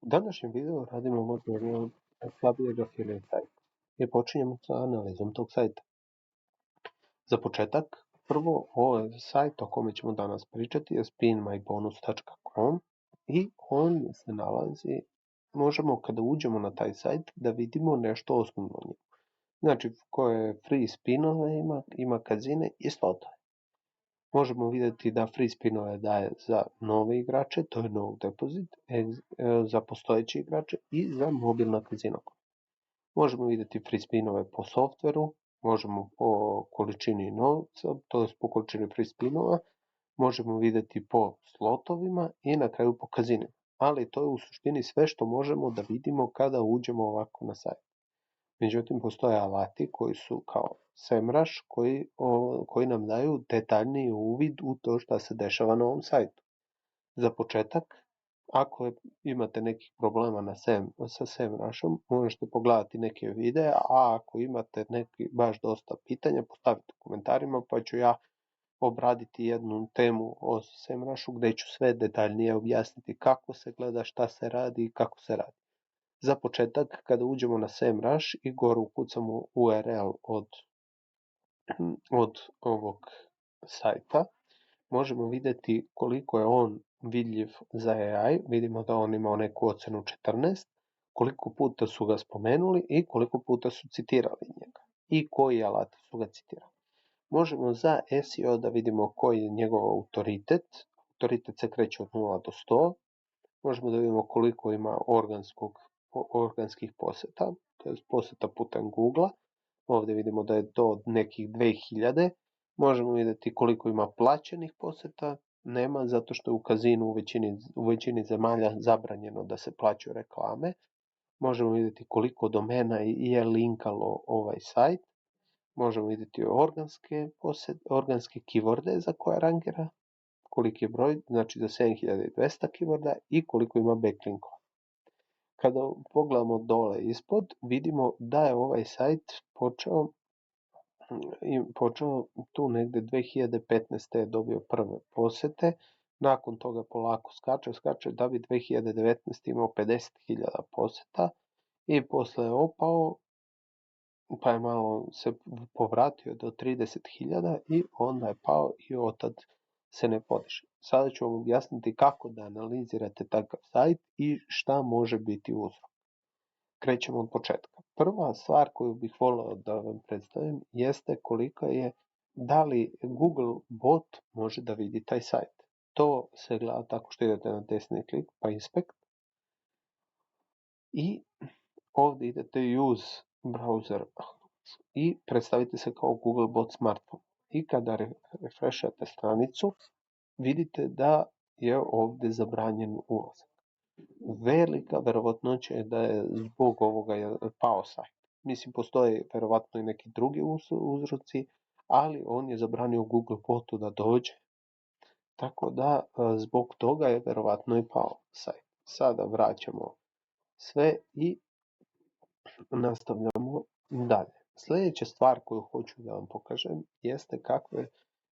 današnjem videu radimo model slabijeg afiliate sajta i počinjemo sa analizom tog sajta. Za početak, prvo ovaj sajt o kome ćemo danas pričati je spinmybonus.com i on se nalazi, možemo kada uđemo na taj sajt da vidimo nešto osnovno o njemu. Znači koje free spinove ima kazine i slotove. Možemo vidjeti da free spinove daje za nove igrače, to je no deposit, za postojeće igrače i za mobilna kazina. Možemo vidjeti free spinove po softveru, možemo po količini novca, to je po količini free spinova, možemo vidjeti po slotovima i na kraju po kazinima. Ali to je u suštini sve što možemo da vidimo kada uđemo ovako na sajt. Međutim, postoje alati koji su kao SEMrush koji nam daju detaljniji uvid u to što se dešava na ovom sajtu. Za početak, ako imate nekih problema sa SEMrushom, možete pogledati neke videe, a ako imate neki baš dosta pitanja, postavite u komentarima pa ću ja obraditi jednu temu o SEMrushu gdje ću sve detaljnije objasniti kako se gleda, šta se radi i kako se radi. Za početak, kada uđemo na SEMrush i gore ukucamo URL od ovog sajta, možemo vidjeti koliko je on vidljiv za AI. Vidimo da on ima neku ocenu 14, koliko puta su ga spomenuli i koliko puta su citirali njega i koji alati su ga citirali. Možemo za SEO da vidimo koji je njegov autoritet. Autoritet se kreće od 0 do 100. Možemo da vidimo koliko ima organskih poseta, to je poseta putem Google. Ovdje vidimo da je to od nekih 2000. Možemo vidjeti koliko ima plaćenih poseta. Nema, zato što je u kazinu u većini zemalja zabranjeno da se plaćaju reklame. Možemo vidjeti koliko domena je linkalo ovaj sajt. Možemo vidjeti organske keyworde za koje rangira, koliki je broj, znači za 7200 keyworda i koliko ima backlinkova. Kada pogledamo dole ispod, vidimo da je ovaj sajt počeo tu negdje 2015. je dobio prve posete, nakon toga polako skače da bi 2019. imao 50.000 poseta i posle je opao, pa je malo se povratio do 30.000 i onda je pao i otad se ne podiže. Sada ću vam objasniti kako da analizirate takav sajt i šta može biti uzrok. Krećemo od početka. Prva stvar koju bih volio da vam predstavim jeste da li Google bot može da vidi taj sajt. To se gleda tako što idete na desni klik pa inspect i ovdje idete use browser i predstavite se kao Google bot smartphone. I kada refreshate stranicu, vidite da je ovdje zabranjen ulazak. Velika verovatnoća je da je zbog ovoga pao sajt. Mislim, postoje verovatno i neki drugi uzroci, ali on je zabranio Google botu da dođe. Tako da zbog toga je verovatno i pao sajt. Sada vraćamo sve i nastavljamo dalje. Sljedeća stvar koju hoću da vam pokažem jeste kakve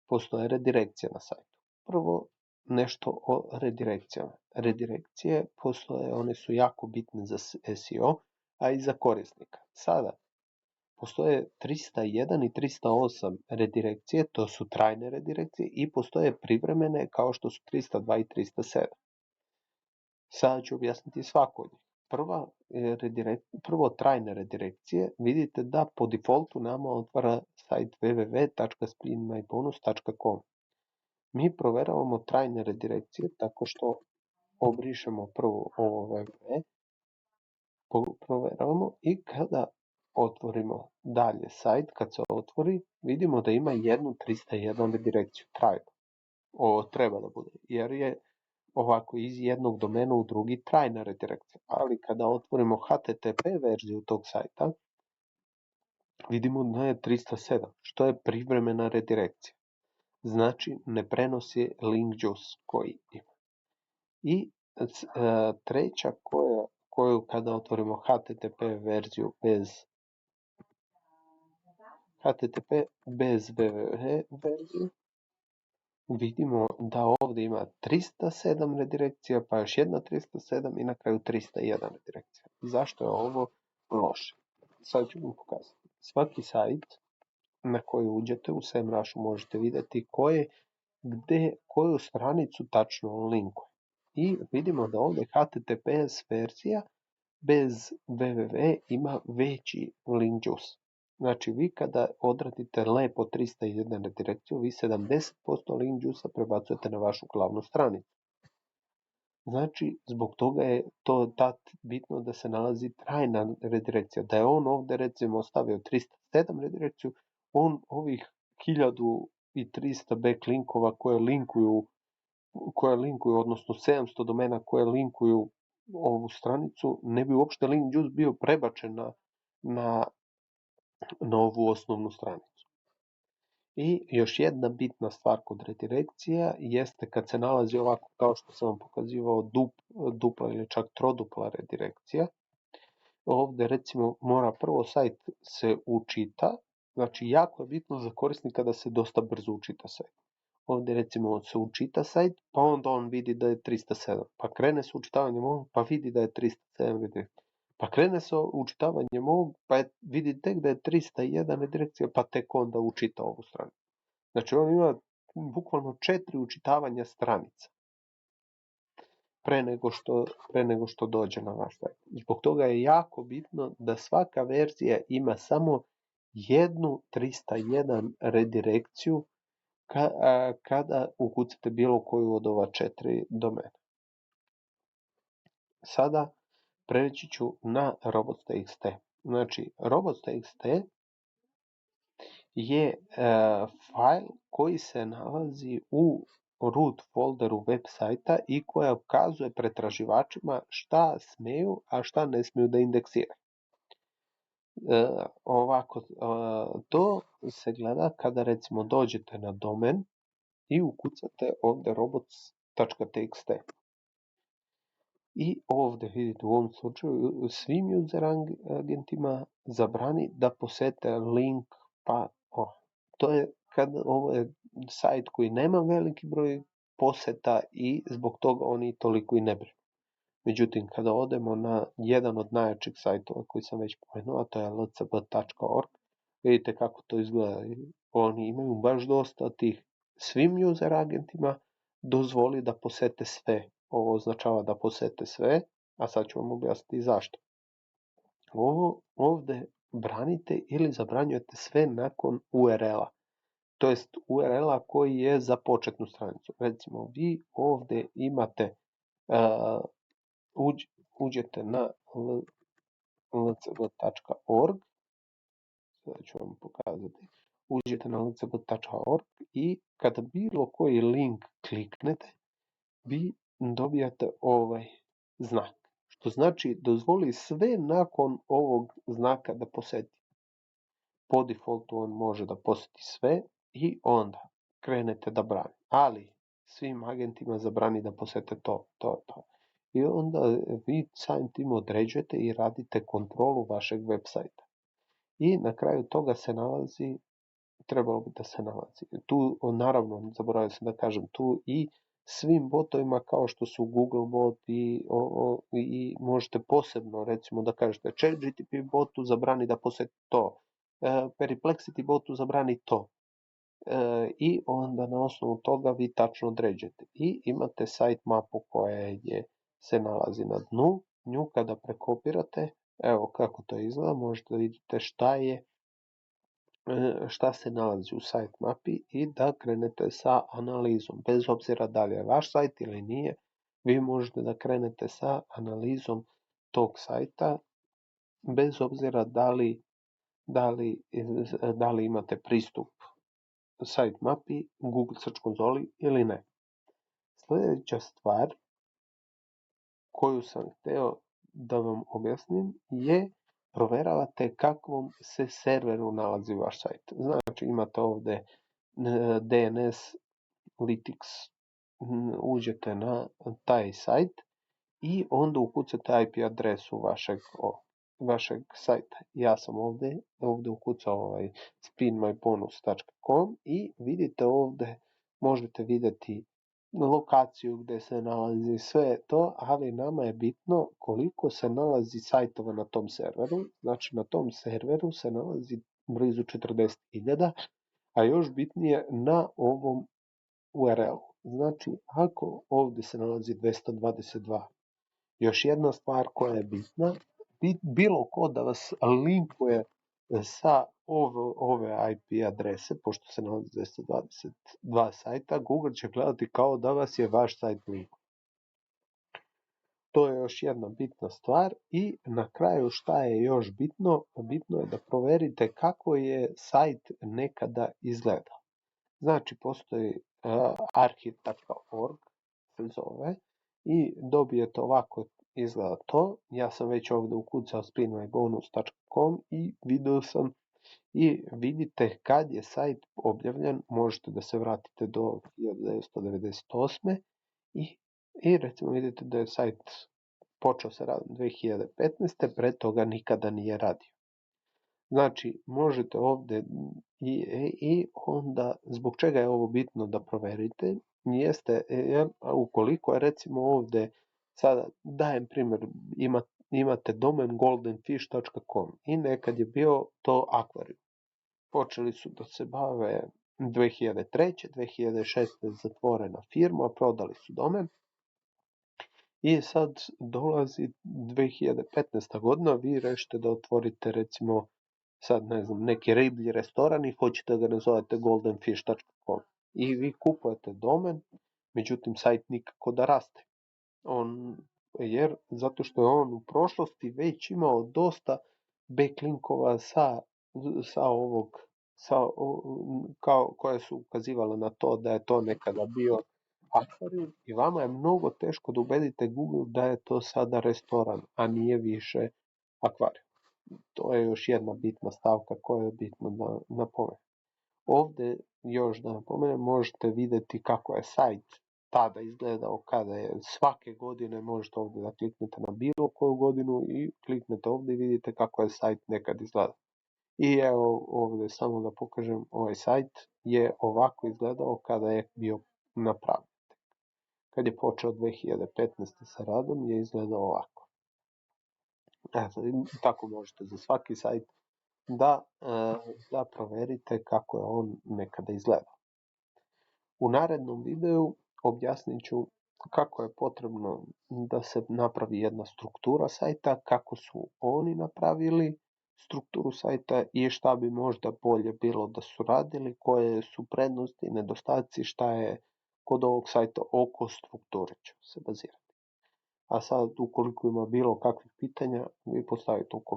postoje redirekcije na sajtu. Prvo, nešto o redirekcijama. Redirekcije postoje, one su jako bitne za SEO, a i za korisnika. Sada, postoje 301 i 308 redirekcije, to su trajne redirekcije, i postoje privremene kao što su 302 i 307. Sada ću objasniti svaku od njih. Prvo trajne redirekcije, vidite da po defaultu nama otvara sajt www.spinmybonus.com. Mi proveravamo trajne redirekcije tako što obrišemo prvo ovo www, proveravamo i kada otvorimo dalje sajt, kad se otvori, vidimo da ima jednu 301 redirekciju trajnu. Ovo treba da bude, jer je ovako iz jednog domena u drugi trajna redirekcija. Ali kada otvorimo HTTP verziju tog sajta, vidimo da je 307, što je privremena redirekcija. Znači, ne prenosi link juice koji ima. I treća koju kada otvorimo HTTP verziju bez www verziju, vidimo da ovdje ima 307 redirekcija, pa još jedna 307 i na kraju 301 redirekcija. Zašto je ovo loše? Sad ću vam pokazati. Svaki sajt na koji uđete u SEMrush možete vidjeti koju stranicu tačno linkuje. I vidimo da ovdje HTTPS verzija bez www ima veći link juice. Znači vi kada odradite lepo 301 redirekciju, vi 70% link juice prebacujete na vašu glavnu stranicu. Znači zbog toga je to bitno da se nalazi trajna redirekcija. Da je on ovdje recimo ostavio 307 redirekciju, on ovih 1300 backlinkova koje linkuju, odnosno 700 domena koje linkuju ovu stranicu, ne bi uopšte link juice bio prebačen na ovu osnovnu stranicu. I još jedna bitna stvar kod redirekcija jeste kad se nalazi ovako kao što sam vam pokazivao dupla ili čak trodupla redirekcija. Ovdje recimo mora prvo sajt se učita, znači jako je bitno za korisnika da se dosta brzo učita sajt. Ovdje recimo se učita sajt, pa onda on vidi da je 307, pa krene se učitavanjem ovog, pa vidi da je 307 redirekcija. Pa krene se učitavanjem ovog, pa vidi tek da je 301 redirekcija, pa tek onda učita ovu stranicu. Znači on ima bukvalno 4 učitavanja stranica pre nego što dođe na vaš sajt. Zbog toga je jako bitno da svaka verzija ima samo jednu 301 redirekciju kada ukucate bilo koju od ova 4 domena. Sada preći ću na robots.txt. Znači, robots.txt je fajl koji se nalazi u root folderu web sajta i koja ukazuje pretraživačima šta smeju, a šta ne smiju da indeksiraju. To se gleda kada recimo dođete na domen i ukucate ovdje robots.txt. I ovdje vidite u ovom slučaju svim user agentima zabrani da posete link ovo je sajt koji nema veliki broj poseta i zbog toga oni toliko i ne brinu. Međutim, kada odemo na jedan od najjačih sajtova koji sam već pomenuo, a to je lcb.org, vidite kako to izgleda. Oni imaju baš dosta tih svim user agentima dozvoli da posete sve. Ovo označava da posete sve, a sad ću vam objasniti zašto. Ovdje branite ili zabranjujete sve nakon URL-a. To jest URL-a koji je za početnu stranicu. Recimo, vi ovdje imate, uđete na lcb.org, sada ću vam pokazati, uđete na lcb.org i kada bilo koji link kliknete, vi dobijate ovaj znak. Što znači dozvoli sve nakon ovog znaka da poseti. Po defaultu on može da poseti sve i onda krenete da brani. Ali svim agentima zabrani da posete to. I onda vi samim tim određujete i radite kontrolu vašeg web sajta. I na kraju toga trebalo bi da se nalazi. Tu, naravno, zaboravio sam da kažem, tu i svim botovima kao što su Google bot i možete posebno, recimo, da kažete ChatGPT botu zabrani da poseti to, Perplexity botu zabrani to. I onda na osnovu toga vi tačno određujete. I imate site mapu koja se nalazi na dnu. Nju kada prekopirate, evo kako to izgleda, možete vidjeti šta se nalazi u site mapi i da krenete sa analizom. Bez obzira da li je vaš sajt ili nije, vi možete da krenete sa analizom tog sajta, bez obzira da li imate pristup site mapi, Google Search konzoli ili ne. Sljedeća stvar koju sam htio da vam objasnim je proveravate kakvom se serveru nalazi vaš sajt. Znači imate ovdje DNS Lytics, uđete na taj sajt i onda ukucate IP adresu vašeg sajta. Ja sam ovdje ukucao spinmybonus.com i vidite ovdje možete vidjeti lokaciju gdje se nalazi sve to, ali nama je bitno koliko se nalazi sajtova na tom serveru. Znači na tom serveru se nalazi blizu 40.000, a još bitnije na ovom URL. Znači ako ovdje se nalazi 222. Još jedna stvar koja je bitna, bilo ko da vas linkuje sa ove IP adrese, pošto se nalazi 222 sajta, Google će gledati kao da vas je vaš sajt link. To je još jedna bitna stvar. I na kraju šta je još bitno? Bitno je da proverite kako je sajt nekada izgledao. Znači postoji archive.org se zove i dobijete ovako izgleda to. Ja sam već ovdje ukucao spinmybonus.com i vidio sam i vidite kad je sajt objavljen, možete da se vratite do 1998. I recimo vidite da je sajt počeo se raditi 2015. Pred toga nikada nije radio. Znači, možete ovdje i onda, zbog čega je ovo bitno da proverite, jeste, ukoliko je recimo ovdje, sada dajem primjer, imate domen goldenfish.com i nekad je bio to akvarijum. Počeli su da se bave 2003. 2006. zatvorena firma, prodali su domen. I sad dolazi 2015. godina, vi rešite da otvorite recimo sad ne znam, neki riblji restoran i hoćete da ga nazovete goldenfish.com. I vi kupujete domen, međutim sajt nikako da raste. Zato što je on u prošlosti već imao dosta backlinkova koje su ukazivale na to da je to nekada bio akvarijum i vama je mnogo teško da ubedite Google da je to sada restoran, a nije više akvarijum. To je još jedna bitna stavka koja je bitno da napomenem. Ovdje još da napomenem, možete vidjeti kako je sajt tada izgledao kada je svake godine, možete ovdje da kliknete na bilo koju godinu i kliknete ovdje i vidite kako je sajt nekad izgledao. I evo ovdje samo da pokažem, ovaj sajt je ovako izgledao kada je bio napravljen. Kad je počeo 2015. sa radom je izgledao ovako. Tako možete za svaki sajt da proverite kako je on nekada izgledao. U narednom videu objasnit ću kako je potrebno da se napravi jedna struktura sajta, kako su oni napravili strukturu sajta i šta bi možda bolje bilo da su radili, koje su prednosti i nedostaci, šta je kod ovog sajta oko strukture će se bazirati. A sad, ukoliko ima bilo kakvih pitanja, vi postavite u komentarima.